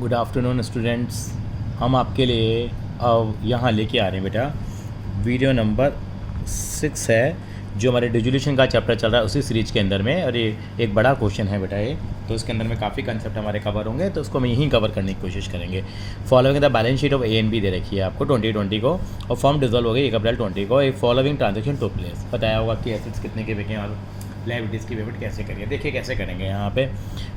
Good afternoon students. हम आपके लिए अब यहाँ लेके आ रहे हैं बेटा वीडियो नंबर 6 है, जो हमारे डिजोल्यूशन का चैप्टर चल रहा है उसी सीरीज के अंदर में। और ये एक बड़ा क्वेश्चन है बेटा ये, तो इसके अंदर में काफ़ी कंसेप्ट हमारे कवर होंगे, तो उसको हम यहीं कवर करने की कोशिश करेंगे। Following the balance sheet of A&B दे रखी है आपको 2020 को, और फॉर्म डिजोल्व हो गई 1 अप्रैल 20 को। एक फॉलोइंग ट्रांजेक्शन टू प्लेस, बताया होगा कि एसेट्स कितने के बिके और लायबिलिटीज़ की पेमेंट कैसे करेंगे। देखिए कैसे करेंगे। यहाँ पे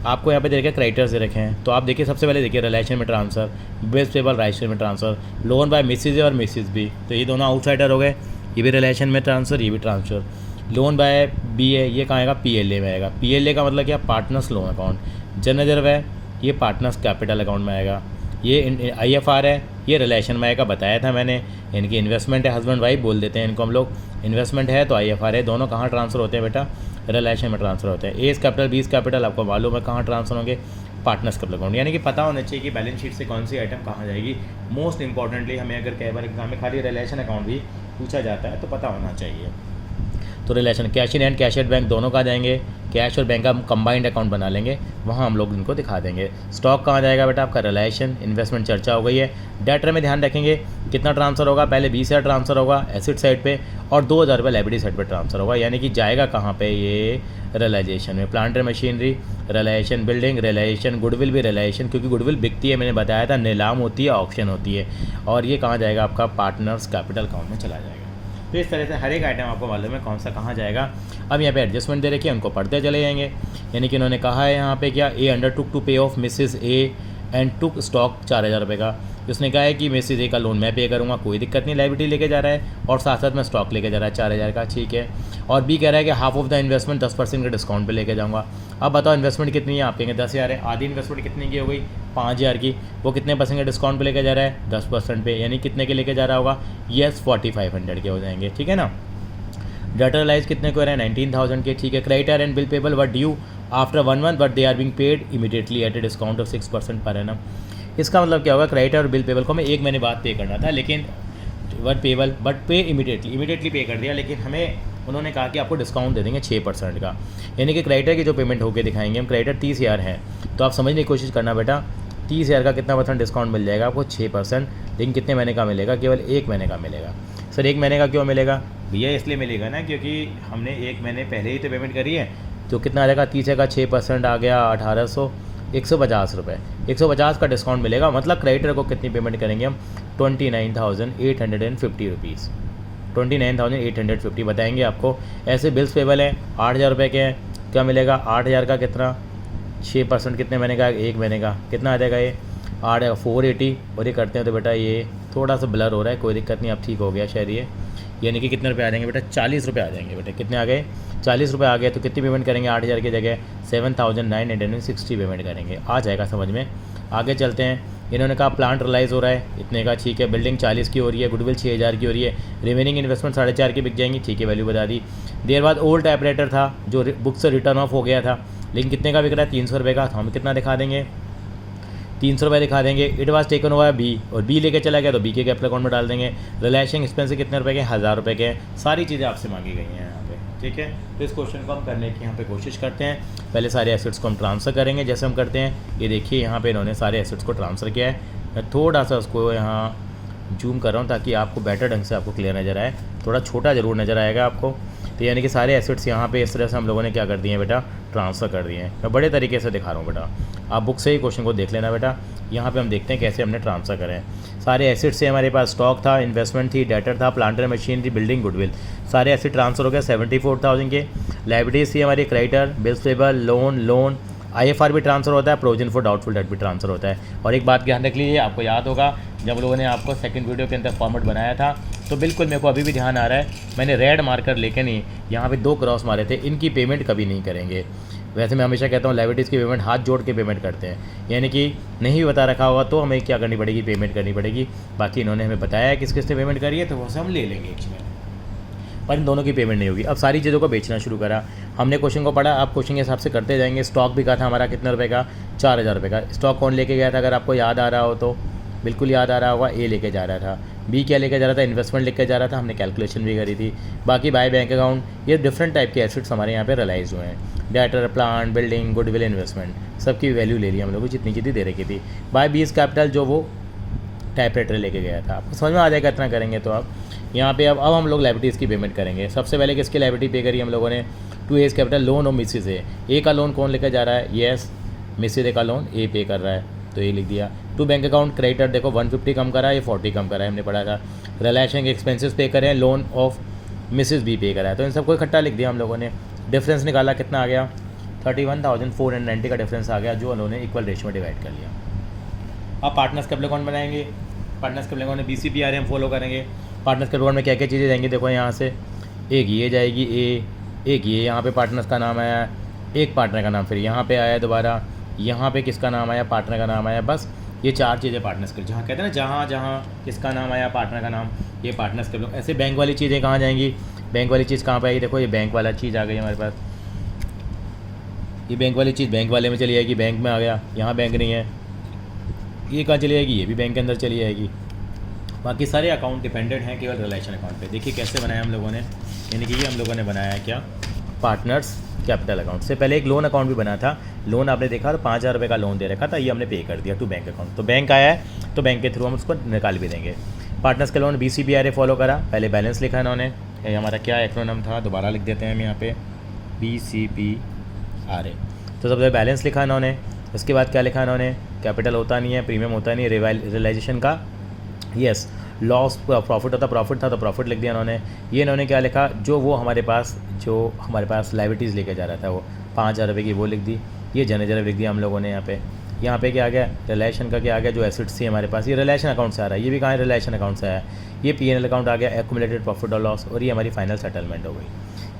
आपको यहाँ पे दे रखे क्राइटेरिया दे रखे हैं, तो आप देखिए सबसे पहले देखिए रिलेशन में ट्रांसफ़र, बेस पेबल राइट में ट्रांसफ़र, लोन बाय मिसिज और मिसिज बी, तो ये दोनों आउटसाइडर हो गए। ये भी रिलेशन में ट्रांसफ़र, ये भी ट्रांसफ़र। लोन बाय बी है, ये कहाँ आएगा, PLA में आएगा। PLA का मतलब क्या, partners loan account. General reserve है, ये पार्टनर्स कैपिटल अकाउंट में आएगा। ये IFR है, ये रिलेशन में आएगा, बताया था मैंने। इनकी इन्वेस्टमेंट है, हस्बैंड वाइफ बोल देते हैं इनको हम लोग। इन्वेस्टमेंट है तो IFR है, दोनों कहाँ ट्रांसफ़र होते हैं बेटा, रिलेशन में ट्रांसफ़र होते हैं। एस कैपिटल बीस कैपिटल आपको मालूम है कहाँ ट्रांसफ़र होंगे, पार्टनर्स कैपिटल अकाउंट। यानी कि पता होना चाहिए कि बैलेंस शीट से कौन सी आइटम कहाँ जाएगी। मोस्ट इंपॉर्टेंटली हमें अगर कई बार एग्जाम में खाली रिलेशन अकाउंट भी पूछा जाता है तो पता होना चाहिए। तो relation cash in and cash at bank दोनों का जाएंगे, कैश और बैंक का हम कंबाइंड अकाउंट बना लेंगे, वहाँ हम लोग इनको दिखा देंगे। स्टॉक कहाँ जाएगा बेटा, आपका रिलेशन। इन्वेस्टमेंट चर्चा हो गई है। डेटर में ध्यान रखेंगे कितना ट्रांसफ़र होगा, पहले 20,000 ट्रांसफ़र होगा एसिड साइड पे, और 2,000 रुपये लायबिलिटी साइड पे ट्रांसफ़र होगा। यानी कि जाएगा कहाँ पे, ये रियलाइजेशन में। Plant and machinery realisation, building realisation, goodwill भी रियलाइजेशन, क्योंकि गुडविल बिकती है, मैंने बताया था, नीलाम होती है, ऑक्शन होती है। और ये कहाँ जाएगा, आपका पार्टनर्स कैपिटल अकाउंट में चला जाएगा। तो इस तरह से हर एक आइटम आपको मालूम है कौन सा कहाँ जाएगा। अब यहाँ पे एडजस्टमेंट दे रखी है, उनको पढ़ते चले जाएंगे। यानी कि उन्होंने कहा है यहाँ पे क्या, A अंडरटुक टू पे of Mrs A and took stock 4,000 रुपये का। उसने कहा है कि मिसेस A का लोन मैं पे करूँगा, कोई दिक्कत नहीं, लायबिलिटी लेके जा रहा है, और साथ साथ में स्टॉक लेके जा रहा है 4,000 का, ठीक है। और B कह रहा है कि हाफ ऑफ द इन्वेस्टमेंट 10% के डिस्काउंट पे लेके जाऊँगा। अब बताओ इन्वेस्टमेंट कितनी है, आप कहेंगे 10,000 है, आधी इन्वेस्टमेंट कितनी की हो गई, 5,000 की, वो कितने परसेंट के डिस्काउंट पे लेके जा रहा है, 10% पे, यानी कितने के लेके जा रहा होगा, यस 4,500 के हो जाएंगे, ठीक है ना। डेटरलाइज कितने को रहे हैं, 19,000 के, ठीक है। Creditor and bill payable were due after 1 month but they are being paid immediately at a discount of 6% per annum. इसका मतलब क्या होगा, क्रेडिटर और बिल पेबल को हमें 1 महीने बाद पे करना था, लेकिन वर पेबल बट पे इमीडिएटली पे कर दिया, लेकिन हमें उन्होंने कहा कि आपको डिस्काउंट दे देंगे 6% का। यानी कि क्रेडिटर की जो पेमेंट होकर दिखाएंगे हम, क्रेडिटर 30,000 है, तो आप समझने की कोशिश करना बेटा, 30,000 का कितना % डिस्काउंट मिल जाएगा आपको, 6%। लेकिन कितने महीने का मिलेगा, केवल 1 महीने का मिलेगा। सर 1 महीने का क्यों मिलेगा भैया, इसलिए मिलेगा ना क्योंकि हमने 1 महीने पहले ही तो पेमेंट करी है, तो कितना आ जाएगा, 30 का 6% आ गया 1,800, 150 रुपये, 150 का डिस्काउंट मिलेगा। मतलब क्रेडिटर को कितनी पेमेंट करेंगे हम, 29,850 रुपीज़, 29,850 बताएंगे आपको। ऐसे बिल्स पेबल हैं 8,000 रुपये के हैं, क्या मिलेगा, 8,000 का कितना, 6% कितने महीने का, 1 महीने का, कितना आ जाएगा, ये 480। और ये करते हैं तो बेटा ये थोड़ा सा ब्लर हो रहा है, कोई दिक्कत नहीं, अब ठीक हो गया शायद ये। यानी कि कितने रुपए आ जाएंगे बेटा, 40 रुपये आ जाएंगे बेटा, कितने आ गए, 40 रुपये आ गए। तो कितनी पेमेंट करेंगे, 8,000 की जगह 7,960 पेमेंट करेंगे, आ जाएगा समझ में। आगे चलते हैं। इन्होंने कहा प्लांट रिलाइज हो रहा है इतने का, ठीक है। बिल्डिंग 40 की हो रही है, गुडविल 6,000 की हो रही है, रिमेनिंग इन्वेस्टमेंट 4,500 की बिक जाएंगी, ठीक है, वैल्यू बता दी। देर बाद ओल्ड टाइपराइटर था जो बुक से रिटर्न ऑफ हो गया था, लेकिन कितने का बिक रहा है, 300 रुपये का, तो हम कितना दिखा देंगे, 300 रुपये दिखा देंगे। इट वाज टेकन हुआ है B, और B लेके चला गया तो B के कैपिटल अकाउंट में डाल देंगे। रिलेशन एक्सपेंस कितने रुपए के, 1,000 रुपये के। सारी चीज़ें आपसे मांगी गई हैं यहाँ पे, ठीक है। तो इस क्वेश्चन को हम करने की यहाँ पे कोशिश करते हैं। पहले सारे एसेट्स को हम ट्रांसफ़र करेंगे, जैसे हम करते हैं। ये देखिए यहाँ पे इन्होंने सारे एसेट्स को ट्रांसफ़र किया है। मैं थोड़ा सा उसको यहाँ जूम कर रहा हूँ ताकि आपको बेटर ढंग से आपको क्लियर नज़र आए, थोड़ा छोटा ज़रूर नज़र आएगा आपको। तो यानी कि सारे एसेट्स यहाँ पे इस तरह से हम लोगों ने क्या कर दिए हैं बेटा, ट्रांसफ़र कर दिए हैं। मैं बड़े तरीके से दिखा रहा हूँ बेटा, आप बुक से ही क्वेश्चन को देख लेना बेटा। यहाँ पे हम देखते हैं कैसे हमने ट्रांसफ़र करें। सारे एसेट्स से हमारे पास स्टॉक था, इन्वेस्टमेंट थी, डेटर था, plant and machinery, building, goodwill, सारे एसेट ट्रांसफ़र हो गए 74,000 के। लायबिलिटीज़ थी हमारी creditor, bills payable, loan, IFR भी ट्रांसफ़र होता है, प्रोविजन फॉर डाउटफुल डेट भी ट्रांसफ़र होता है। और एक बात ध्यान रख लीजिए, आपको याद होगा जब लोगों ने आपको सेकंड वीडियो के अंदर फॉर्मेट बनाया था, तो बिल्कुल मेरे को अभी भी ध्यान आ रहा है, मैंने रेड मार्कर लेके नहीं यहाँ पे 2 क्रॉस मारे थे, इनकी पेमेंट कभी नहीं करेंगे। वैसे मैं हमेशा कहता हूँ लायबिलिटीज़ की पेमेंट हाथ जोड़ के पेमेंट करते हैं, यानी कि नहीं बता रखा होगा तो हमें क्या करनी पड़ेगी, पेमेंट करनी पड़ेगी। बाकी इन्होंने हमें बताया है किस किस ने पेमेंट करी है, तो वो से हम ले लेंगे इसमें, पर इन दोनों की पेमेंट नहीं होगी। अब सारी चीज़ों को बेचना शुरू करा, हमने क्वेश्चन को पढ़ा, आप क्वेश्चन के हिसाब से करते जाएंगे। स्टॉक भी कहा था हमारा कितने रुपए का, 4,000 रुपये का। स्टॉक कौन लेके गया था, अगर आपको याद आ रहा हो तो, बिल्कुल याद आ रहा होगा, A लेके जा रहा था। बी क्या लेकर जा रहा था, इन्वेस्टमेंट लेकर जा रहा था, हमने कैलकुलेशन भी करी थी। बाकी बाय बैंक अकाउंट ये डिफरेंट टाइप के एसेट्स हमारे यहाँ पे रियलाइज हुए हैं, debtor, plant, building, goodwill, investment, सबकी वैल्यू ले ली हम लोगों को जितनी जितनी दे रखी थी। बाय बीस कैपिटल जो वो टाइपराइटर लेके गया था, आपको समझ में आ जाएगा इतना करेंगे तो आप यहाँ पे। अब हम लोग लाइबिलिटीज़ की पेमेंट करेंगे। सबसे पहले किसकी लाइबिलिटी पे करी हम लोगों ने, टू एज कैपिटल लोन और मिसिस ए का लोन कौन लेकर जा रहा है, यस मिसिस ए का लोन ए पे कर रहा है, तो ये लिख दिया। टू बैंक अकाउंट क्रेडिटर देखो 150 कम करा है, ये 40 कम करा है, हमने पढ़ा था। रिलेशन के एक्सपेंसेस पे करें, लोन ऑफ मिसिस बी पे करा है, तो इन सबको इकट्ठा लिख दिया हम लोगों ने। डिफरेंस निकाला, कितना आ गया 31,490 का डिफरेंस आ गया, जो उन्होंने इक्वल रेशियो में डिवाइड कर लिया। अब पार्टनर्स कैपिटल अकाउंट बनाएंगे। पार्टनर्स कैपिटल अकाउंट में BCPRA हम फॉलो करेंगे। पार्टनर्स कैपिटल अकाउंट में क्या क्या चीज़ें जाएंगी देखो, यहाँ से एक ये जाएगी ए, एक ये यहाँ पे पार्टनर्स का नाम आया, एक पार्टनर का नाम फिर यहाँ पे आया दोबारा, यहाँ पे किसका नाम आया, पार्टनर का नाम आया, बस ये चार चीज़ें पार्टनर्स के, जहाँ कहते हैं ना जहाँ जहाँ किसका नाम आया, पार्टनर का नाम, ये पार्टनर्स के लोग। ऐसे बैंक वाली चीज़ें कहाँ जाएंगी, बैंक वाली चीज़ कहाँ पे आएगी, देखो ये बैंक वाला चीज़ आ गई हमारे पास, ये बैंक वाली चीज़ बैंक वाले में चली जाएगी, बैंक में आ गया, यहाँ बैंक नहीं है, ये कहाँ चली जाएगी, ये भी बैंक के अंदर चली जाएगी। बाकी सारे अकाउंट डिपेंडेंट हैं केवल रिलेशन अकाउंट पे। देखिए कैसे बनाया हम लोगों ने, यानी कि ये हम लोगों ने बनाया है क्या, पार्टनर्स कैपिटल अकाउंट से पहले एक लोन अकाउंट भी बना था। लोन आपने देखा तो 5,000 रुपये का लोन दे रखा था, ये हमने पे कर दिया टू बैंक अकाउंट, तो बैंक आया है तो बैंक के थ्रू हम उसको निकाल भी देंगे। पार्टनर्स के लोन BCPRA फॉलो करा, पहले बैलेंस लिखा इन्होंने, ये हमारा क्या एक्रोनिम था, दोबारा लिख देते हैं हम यहाँ पे BCPRA। तो सबसे बैलेंस लिखा इन्होंने, उसके बाद क्या लिखा इन्होंने, कैपिटल होता नहीं है, प्रीमियम होता नहीं है, रियलाइजेशन का यस, लॉस प्रॉफिट होता, प्रॉफिट था तो प्रॉफिट लिख दिया इन्होंने। ये इन्होंने क्या लिखा, जो हमारे पास लाइबिलिटीज़ लेके जा रहा था वो 5,000 रुपये की, वो लिख दी। ये जनेजर लिख दिया हम लोगों ने यहाँ पे क्या आ गया, रिलेशन का क्या आ गया, जो एसेट्स थी हमारे पास, ये रिलेशन अकाउंट से आ रहा है, ये भी कहाँ है, रिलेशन अकाउंट से आया। ये P&L अकाउंट आ गया, एक्यूमुलेटेड प्रॉफिट और लॉस, और ये हमारी फाइनल सेटलमेंट हो गई।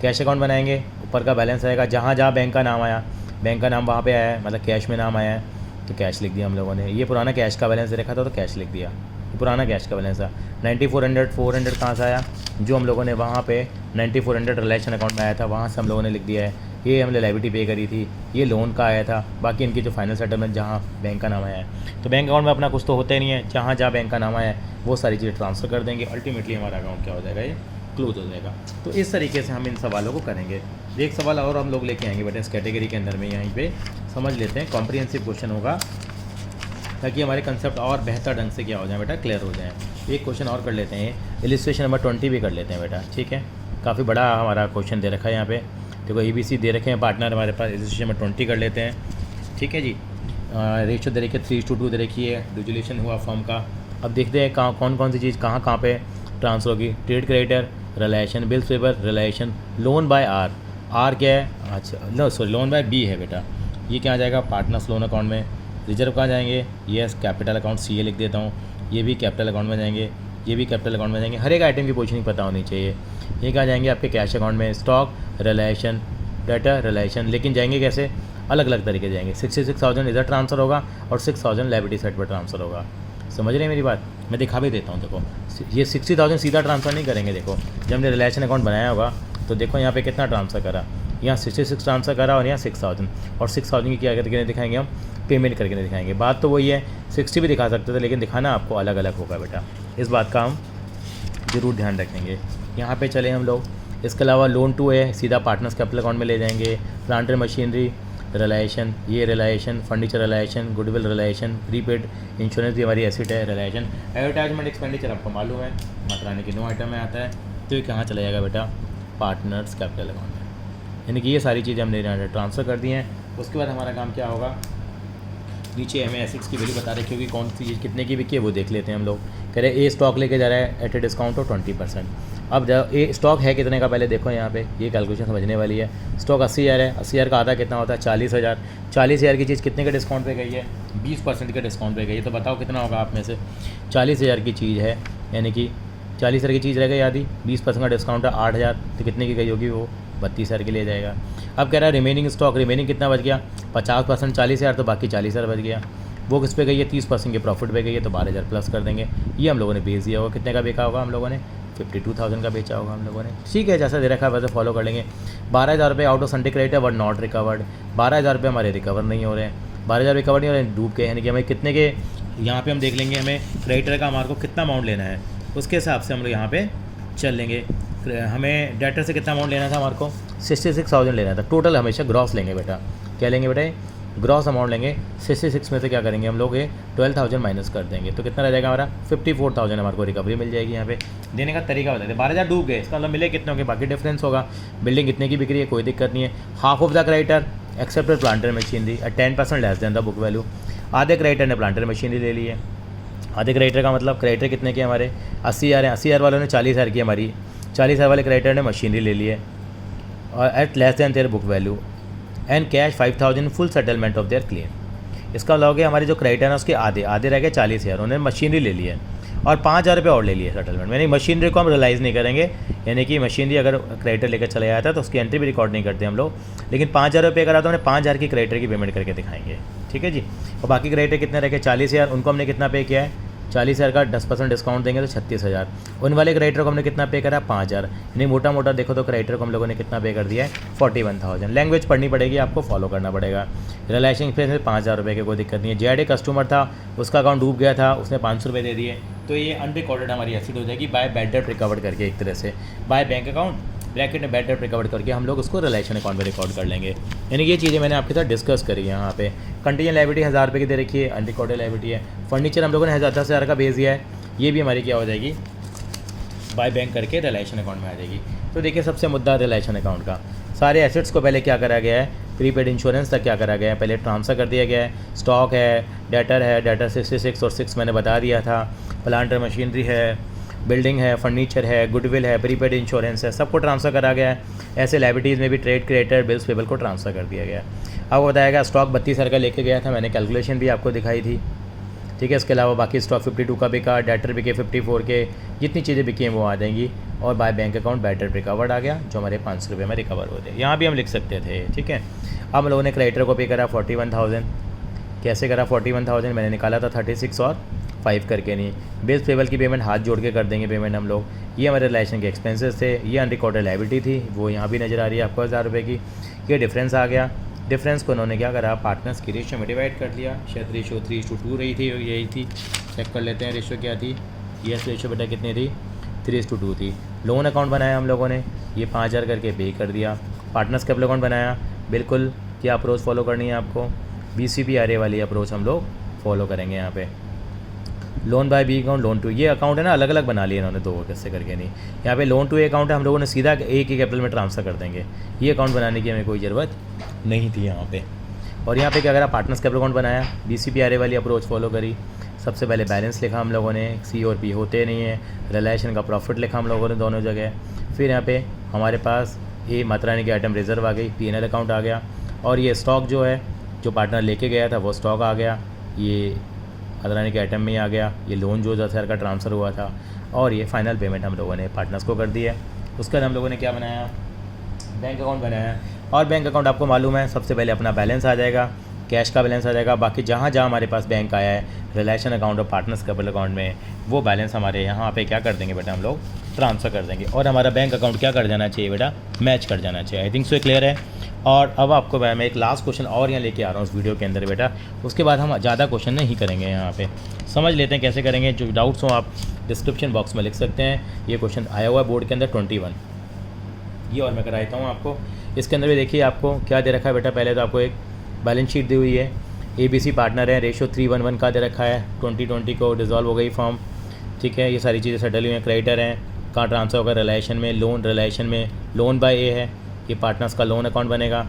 कैश अकाउंट बनाएंगे, ऊपर का बैलेंस आएगा, जहाँ जहाँ बैंक का नाम आया, बैंक का नाम वहाँ पे आया है, मतलब कैश में नाम आया है तो कैश लिख दिया हम लोगों ने। ये पुराना कैश का बैलेंस रखा था तो कैश लिख दिया, पुराना कैश का बैलेंस था। 9400 कहाँ से आया, जो हम लोगों ने वहाँ पे 9400 रिलेशन अकाउंट में आया था, वहाँ से हम लोगों ने लिख दिया है। ये हमने लाइबिलिटी पे करी थी, ये लोन का आया था, बाकी इनकी जो फाइनल सेटलमेंट जहाँ बैंक का नाम आया है। तो बैंक अकाउंट में अपना कुछ तो होता ही नहीं है, जहाँ जहाँ बैंक का नाम आया है वो सारी चीज़ें ट्रांसफ़र कर देंगे, अल्टीमेटली हमारा अकाउंट क्या हो जाएगा, ये क्लोज हो जाएगा। तो इस तरीके से हम इन सवालों को करेंगे। एक सवाल और हम लोग लेके आएंगे बेटा इस कैटेगरी के अंदर में, यहीं पे समझ लेते हैं, कॉम्प्रिहेंसिव क्वेश्चन होगा ताकि हमारे कंसेप्ट और बेहतर ढंग से क्या हो जाए बेटा, क्लियर हो जाए। एक क्वेश्चन और कर लेते हैं, इलिस्ट्रेशन नंबर 20 भी कर लेते हैं बेटा, ठीक है। काफ़ी बड़ा हमारा क्वेश्चन दे रखा है यहाँ पे, देखो ABC दे रखे हैं पार्टनर हमारे पास, इलिस्ट्रेशन नंबर 20 कर लेते हैं, ठीक है जी। रेशियो दे रखी है 3:2 दे रखी है, डिजुलेशन हुआ फर्म का। अब देखते हैं कौन कौन सी चीज़ कहाँ पे ट्रांसफर होगी। Trade creditor, relation, bills paper, relation, loan by आर क्या है, अच्छा no sorry loan by B है बेटा, ये क्या आ जाएगा, पार्टनर्स लोन अकाउंट में। रिजर्व कहाँ जाएंगे, यस कैपिटल अकाउंट CA लिख देता हूँ, ये भी कैपिटल अकाउंट में जाएंगे, ये भी कैपिटल अकाउंट में जाएंगे। हर एक आइटम की पोजीशनिंग पता होनी चाहिए। ये कहाँ जाएंगे, आपके कैश अकाउंट में। स्टॉक, रिलेशन, डेटा, रिलेशन, लेकिन जाएंगे कैसे, अलग अलग तरीके जाएंगे। 66,000 इधर ट्रांसफ़र होगा और 6,000 लायबिलिटी साइड पर ट्रांसफ़र होगा। समझ रहे हैं मेरी बात, मैं दिखा भी देता हूँ। देखो ये 60,000 सीधा ट्रांसफ़र नहीं करेंगे, देखो जब हमने रिलेशन अकाउंट बनाया होगा तो देखो यहाँ पे कितना ट्रांसफ़र करा, यहाँ 66 ट्रांसफ़र करा और यहाँ 6,000, और 6,000 की क्या करके दिखाएंगे हम, पेमेंट करके नहीं दिखाएंगे। बात तो वही है, 60 भी दिखा सकते थे, लेकिन दिखाना आपको अलग अलग होगा बेटा, इस बात का हम ज़रूर ध्यान रखेंगे। यहाँ पे चले हम लोग, इसके अलावा लोन 2 है, सीधा पार्टनर्स कैपिटल अकाउंट में ले जाएंगे। प्लांट एंड मशीनरी, रिलेशन, ये relation, furniture relation, goodwill relation, prepaid insurance भी हमारी एसेट है, रिलेशन। एडवर्टाइजमेंट एक्सपेंडिचर आपको मालूम है, मात्राने के 9 आइटम में आता है, तो ये कहाँ चला जाएगा बेटा, पार्टनर्स कैपिटल अकाउंट में। यानी कि ये सारी चीज़ें हमने ट्रांसफ़र कर दी हैं। उसके बाद हमारा काम क्या होगा, नीचे हमें एसेट्स की वैल्यू बता रही क्योंकि कौन सी चीज़ कितने की बिकी है वो देख लेते हैं हम लोग। कह रहे ए स्टॉक लेके जा रहा है एट ए डिस्काउंट ऑफ 20%। अब जब ए स्टॉक है कितने का, पहले देखो यहाँ पे ये कैलकुलेशन समझने वाली है। स्टॉक 80,000 है, 80,000 का आधा कितना होता है, 40,000। 40,000 की चीज़ कितने के डिस्काउंट पे गई है, 20% के डिस्काउंट पे गई है, तो बताओ कितना होगा आप में से। 40,000 की चीज़ है, यानी कि 40,000 की चीज़ रह गई आधी, 20% का डिस्काउंट है 8,000, तो कितने की गई होगी वो, 32,000 के लिए जाएगा। अब कह रहा है रिमेनिंग स्टॉक, रिमेनिंग कितना बच गया, 50% 40,000, तो बाकी 40,000 बच गया। वो किस पे गई है, 30% के प्रॉफिट पे गई है, तो 12,000 प्लस कर देंगे। ये हम लोगों ने बेच दिया होगा, कितने का बेचा होगा हम लोगों ने, 52,000 का बेचा होगा हम लोगों ने। ठीक है, जैसा दे रखा है वैसे फॉलो कर लेंगे। 12,000 रुपये out of Sunday credit were not recovered, 12,000 रुपये हमारे रिकवर नहीं हो रहे हैं, 12,000 रिकवर नहीं हो रहे हैं, डूब के। यानी कि हमें कितने के, यहाँ पे हम देख लेंगे हमें क्रेडिटर का हमारे को कितना अमाउंट लेना है, उसके हिसाब से हम लोग यहाँ पे चल लेंगे। हमें डेटर से कितना अमाउंट लेना था हमारे को 66,000 लेना था। टोटल हमेशा ग्रॉस लेंगे बेटा, क्या लेंगे बेटा, ग्रॉस अमाउंट लेंगे। 66 में से क्या करेंगे हम लोग, ये 12,000 माइनस कर देंगे, तो कितना रह जाएगा हमारा 54,000 हमारे को रिकवरी मिल जाएगी। यहाँ पे देने का तरीका बता दें, 12,000 डूब गए, इसका मतलब मिले कितने होंगे, बाकी डिफरेंस होगा। बिल्डिंग कितने की बिक रही है, कोई दिक्कत नहीं है। Half of the creditor accepted planter machinery 10% less than the book value. आधे क्रेडिटर ने प्लांटर मशीनरी ले ली है। आधे क्रेडिटर का मतलब क्रेडिटर कितने के हमारे 80,000 हैं, 80,000 वालों ने 40,000 की हमारी 40,000 वाले क्रेडिटर ने मशीनरी ले ली है और at less than their book value and cash 5,000 full settlement of their claim. इसका मतलब हो गया हमारे जो क्रेडिटर है उसके आधे रह गए 40,000, उन्होंने मशीनरी ले ली है और 5,000 रुपये और ले लिए सेटलमेंट। यानी मशीनरी को हम रियलाइज़ नहीं करेंगे, यानी कि मशीनरी अगर क्रेडिटर लेकर चला जाता है तो उसकी एंट्री भी रिकॉर्ड नहीं करते हम लोग, लेकिन 5,000 रुपये करा तो हमने 5,000 की क्रेडिटर की पेमेंट करके दिखाएंगे। ठीक है जी। और बाकी क्रेडिटर कितने रह गए 40,000, उनको हमने कितना पे किया है 40,000 का 10% डिस्काउंट देंगे तो 36,000। उन वाले क्रेडिटर को हमने कितना पे करा 5,000, यानी मोटा मोटा देखो तो क्रेडिटर को हम लोगों ने कितना पे कर दिया है 41,000। लैंग्वेज पढ़नी पड़ेगी, आपको फॉलो करना पड़ेगा। रिलायंस एक्सप्रेस में 5,000 रुपये की कोई दिक्कत नहीं है। जेआईडी कस्टमर था, उसका अकाउंट डूब गया था, उसने 500 रुपये दे दिए, तो ये अनरिकॉर्डेड हमारी एसेट हो जाएगी बाय बैड डेट रिकवर्ड करके, एक तरह से बाय बैंक अकाउंट ब्रैकेट में बैड डेट रिकवर करके हम लोग उसको रिलेशन अकाउंट में रिकॉर्ड कर लेंगे। यानी ये चीज़ें मैंने आपके साथ डिस्कस करी है। यहाँ पे कंटीजेंट लायबिलिटी 1,000 रुपये की दे रखी है, अनरिकॉर्डेड लायबिलिटी है। फर्नीचर हम लोगों ने 10,000 का भेज दिया है, ये भी हमारी क्या हो जाएगी बाय बैंक करके रिलेशन अकाउंट में आ जाएगी। तो देखिए सबसे मुद्दा रिलेशन अकाउंट का, सारे एसेट्स को पहले क्या करा गया है, प्रीपेड इंश्योरेंस तक क्या करा गया है, पहले ट्रांसफ़र कर दिया गया है। स्टॉक है, डेटर 66 और 6 मैंने बता दिया था, प्लांटर मशीनरी है, बिल्डिंग है, फर्नीचर है, गुडविल है, प्रीपेड इंश्योरेंस है, सबको ट्रांसफ़र करा गया है। ऐसे लायबिलिटीज़ में भी ट्रेड क्रेडिटर बिल्स पेबल को ट्रांसफ़र कर दिया गया। अब बताएगा स्टॉक 32,000 का लेके गया था, मैंने कैलकुलेशन भी आपको दिखाई थी। ठीक है, इसके अलावा बाकी स्टॉक 52 का बिका, डेटर बिके 54 के, जितनी चीज़ें बिकी हैं वो आ जाएंगी। और by bank account bad debt recovered आ गया, जो हमारे 500 रुपये में रिकवर होते हैं। यहाँ भी हम लिख सकते थे। ठीक है, अब हम लोगों ने क्रेडिटर को पे करा 41,000। कैसे करा 41,000, मैंने निकाला था 36 और 5 करके, नहीं बिल्स पेबल की पेमेंट हाथ जोड़ के कर देंगे पेमेंट हम लोग। ये हमारे रिलेशन के एक्सपेंसेस थे, ये अनरिकॉर्डेड लायबिलिटी थी, वो यहाँ भी नज़र आ रही है आपको 1,000 रुपये की। ये डिफरेंस आ गया, डिफरेंस को उन्होंने क्या करा पार्टनर्स की रेशियो में डिवाइड कर लिया। शायद रेशियो 3:2 रही थी, यही थी, चेक कर लेते हैं रेशियो क्या थी। यस रेशियो बेटा कितनी थी 3:2 थी। लोन अकाउंट बनाया हम लोगों ने, ये 5,000 करके पे कर दिया। पार्टनर्स कैपिटल अकाउंट बनाया, बिल्कुल क्या अप्रोच फॉलो करनी है आपको, BCPRA वाली अप्रोच हम लोग फॉलो करेंगे। यहाँ पे loan by B account, loan to, ये अकाउंट है ना अलग अलग बना लिए इन्होंने, दो कैसे करके नहीं। यहाँ पे लोन टू ए अकाउंट है, हम लोगों ने सीधा एक ही कैपिटल में ट्रांसफ़र कर देंगे, ये अकाउंट बनाने की हमें कोई ज़रूरत नहीं थी यहाँ पे। और यहाँ पे क्या करा पार्टनर्स कैपिटल अकाउंट बनाया, BCPRA वाली अप्रोच फॉलो करी। सबसे पहले बैलेंस लिखा हम लोगों ने, C और P होते नहीं है, रिलेशन का प्रॉफिट लिखा हम लोगों ने दोनों जगह। फिर यहाँ पे हमारे पास ये मात्रा रानी की आइटम रिजर्व आ गई, P&L अकाउंट आ गया। और ये स्टॉक जो है जो पार्टनर लेके गया था वो स्टॉक आ गया, ये मात्रा रानी के आइटम में ही आ गया। ये लोन जो 10,000 का ट्रांसफ़र हुआ था, और ये फाइनल पेमेंट हम लोगों ने पार्टनर्स को कर दी है। उसके बाद हम लोगों ने क्या बनाया, बैंक अकाउंट बनाया। और बैंक अकाउंट आपको मालूम है सबसे पहले अपना बैलेंस आ जाएगा, कैश का बैलेंस आ जाएगा, बाकी जहाँ जहाँ हमारे पास बैंक आया है रिलेशन अकाउंट और पार्टनर्स कैपिटल अकाउंट में, वो बैलेंस हमारे यहाँ पे क्या कर देंगे बेटा हम लोग ट्रांसफ़र कर देंगे। और हमारा बैंक अकाउंट क्या कर जाना चाहिए बेटा, मैच कर जाना चाहिए। आई थिंक सो क्लियर है। और अब आपको मैं एक लास्ट क्वेश्चन और यहाँ लेके आ रहा हूँ उस वीडियो के अंदर बेटा, उसके बाद हम ज़्यादा क्वेश्चन नहीं करेंगे। यहाँ पे समझ लेते हैं कैसे करेंगे, जो डाउट्स हो आप डिस्क्रिप्शन बॉक्स में लिख सकते हैं। ये क्वेश्चन आया हुआ है बोर्ड के अंदर 21, ये और मैं कराता हूँ आपको। इसके अंदर भी देखिए आपको क्या दे रखा है बेटा, पहले तो आपको एक बैलेंस शीट दी हुई है, ABC पार्टनर है, रेशियो 3:1 का दे रखा है, 2020 को डिज़ोल्व हो गई फॉर्म। ठीक है, ये सारी चीज़ें सेटल हुई हैं। क्रेडिटर हैं, कहाँ ट्रांसफ़र होगा रिलेशन में, लोन रिलेशन में, लोन बाय ए है, ये पार्टनर्स का लोन अकाउंट बनेगा।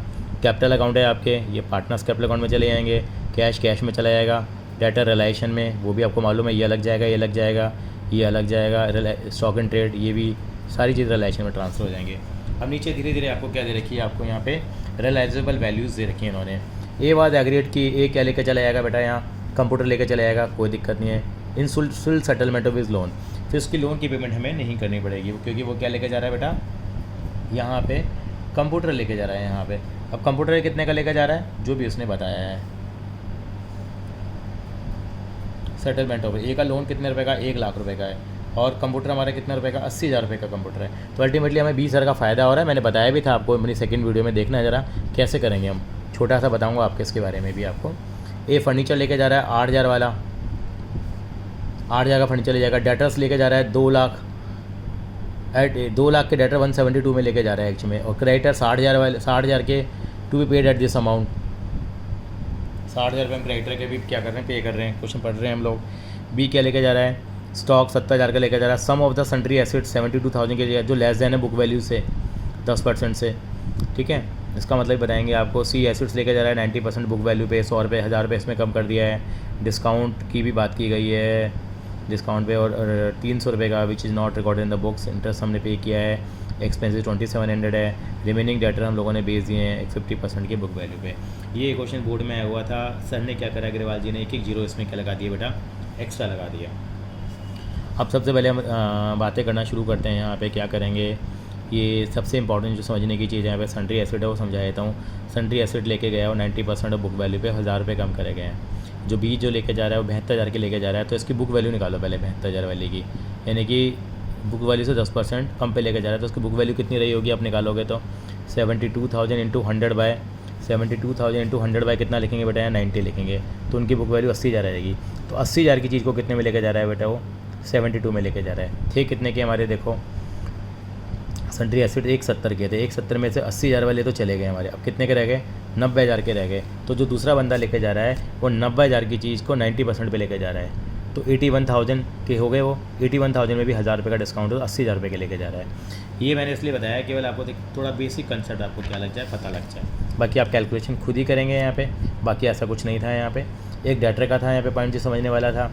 कैपिटल अकाउंट है आपके, ये पार्टनर्स कैपिटल अकाउंट में चले जाएंगे। कैश में चला जाएगा। डेटर रिलेशन में, वो भी आपको मालूम है, ये अलग जाएगा, ये अलग जाएगा, ये अलग जाएगा। स्टॉक एंड ट्रेड, ये भी सारी चीज़ रिलेशन में ट्रांसफ़र हो जाएंगे। अब नीचे धीरे धीरे आपको क्या दे रखी है, आपको यहाँ पे रियलाइजेबल वैल्यूज़ दे रखी है इन्होंने। ए वाज एग्रीड की, ए क्या लेकर चला जाएगा बेटा, यहाँ कंप्यूटर लेकर चला जाएगा, कोई दिक्कत नहीं है। In full settlement of his loan, फिर उसकी लोन की पेमेंट हमें नहीं करनी पड़ेगी, क्योंकि वो क्या लेकर जा रहा है बेटा, यहाँ पे कंप्यूटर लेके जा रहा है। यहाँ पे अब कंप्यूटर कितने का लेकर जा रहा है, जो भी उसने बताया है। सेटलमेंट ऑफ ए का लोन कितने रुपए का, 1 लाख रुपए का है, और कंप्यूटर हमारा कितने रुपए का, 80,000 रुपये का कंप्यूटर है। तो अल्टीमेटली हमें 20,000 का फ़ायदा हो रहा है। मैंने बताया भी था आपको मेरी सेकंड वीडियो में, देखना है ज़रा कैसे करेंगे हम, छोटा सा बताऊंगा आपके इसके बारे में भी आपको। ए फर्नीचर लेके जा रहा है 8,000 वाला, 8,000 का फंड चले जाएगा। डेटर्स लेके जा रहा है 2 लाख, 2 लाख के डेटर 172 में लेके जा रहा है एक्चुअली में, और क्रेडिटर 60,000 वाले 60,000 के to be paid at this amount. 60,000 रुपये हम क्रेडिटर के भी क्या कर रहे हैं, पे कर रहे हैं, क्वेश्चन पढ़ रहे हैं हम लोग। बी क्या लेके जा रहा है, स्टॉक 70,000 का लेके जा रहा है। सम ऑफ द सन्ट्री एसेट 72,000 के लिए, जो लेस देन है बुक वैल्यू से 10% से, ठीक है। इसका मतलब बताएंगे आपको। सी एसेट्स लेके जा रहा है 90% बुक वैल्यू पे, 100 रुपये 1000 रुपये इसमें कम कर दिया है। डिस्काउंट की भी बात की गई है, डिस्काउंट पे, और 300 रुपये का which is not recorded in the books. Interest हमने पे किया है, एक्सपेंसिस 2700 है। रिमेनिंग डेटर हम लोगों ने बेच दिए हैं 50% के बुक वैल्यू पे। ये क्वेश्चन बोर्ड में आया हुआ था। सर ने क्या करा, अग्रवाल जी ने एक जीरो इसमें क्या लगा दिया बेटा, एक्स्ट्रा लगा दिया। अब सबसे पहले हम बातें करना शुरू करते हैं। यहाँ पे क्या करेंगे, ये सबसे इंपॉर्टेंट जो समझने की चीज़ है यहाँ पे सन्ट्री एसेट है वो समझा देता हूँ। सन्ट्री एसेट लेके गया और 90% ऑफ बुक वैल्यू पे 1000 रुपये कम करे गए हैं। जो बीज जो लेके जा रहा है वो 72,000 के लेके जा रहा है, तो इसकी बुक वैल्यू निकालो पहले 72,000 वाली की, यानी कि बुक वैल्यू से 10% कम पे लेके जा रहा है, तो उसकी बुक वैल्यू कितनी रही होगी आप निकालोगे तो 72,000 इंटू 100 बाय 72,000 इंटू 100 बाय कितना लिखेंगे बेटा, या 90 लिखेंगे, तो उनकी बुक वैल्यू 80,000 रहेगी। तो 80,000 की चीज़ को कितने में लेके जा रहा है बेटा, वो 72 में लेके जा रहा है। थे कितने के हमारे, देखो सन्ट्री एसेट 170 के थे, 170 में से 80,000 वाले तो चले गए हमारे, अब कितने के रह गए, 90,000 के रह गए। तो जो दूसरा बंदा लेके जा रहा है वो 90,000 की चीज़ को 90% पे लेके जा रहा है, तो 81,000 के हो गए वो। 81,000 में भी 1000 रुपये का डिस्काउंट हो, तो 80,000 रुपये के लेके जा रहा है। ये मैंने इसलिए बताया केवल आपको थोड़ा बेसिक कंसेप्ट आपको क्या लग जाए, पता लग जाए। बाकी आप कैलकुलेशन खुद ही करेंगे यहाँ पे, बाकी ऐसा कुछ नहीं था यहाँ पे। एक डेटर का था यहाँ पे पॉइंट जो समझने वाला था।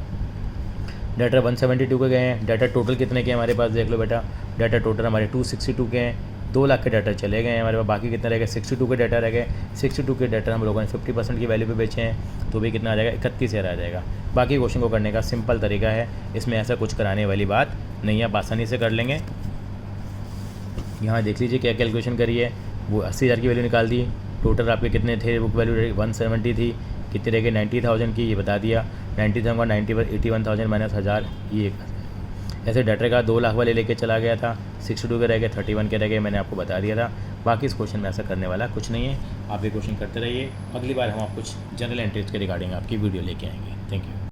डेटर 172 के गए हैं, डेटर टोटल कितने के हमारे पास देख लो बेटा, डेटर टोटल हमारे 262 के हैं। 2 लाख के डेटर चले गए हैं हमारे पास, बाकी कितने रह गए, 62 के डेटर रह गए। 62 के डेटर हम लोगों ने 50% की वैल्यू पे बेचे हैं, तो भी कितना आ जाएगा, 31,000 आ जाएगा। बाकी क्वेश्चन को करने का सिंपल तरीका है, इसमें ऐसा कुछ कराने वाली बात नहीं है, आप आसानी से कर लेंगे। यहाँ देख लीजिए क्या कैलकुलेशन करी है, वो 80,000 की वैल्यू निकाल दी। टोटल आपके कितने थे, बुक वैल्यू 170 थी, कितने रह गए 90,000 की, ये बता दिया। 90,000 का 90 पर 81,000 माइनस 1000, ये ऐसे डेटर का 2 लाख वाले लेके चला गया था, 62 के रह गए, 31 के रह गए, मैंने आपको बता दिया था। बाकी इस क्वेश्चन में ऐसा करने वाला कुछ नहीं है, आप ये क्वेश्चन करते रहिए। अगली बार हम आप कुछ जनरल एंट्रीज के रिगार्डिंग आपकी वीडियो लेके आएंगे। Thank you.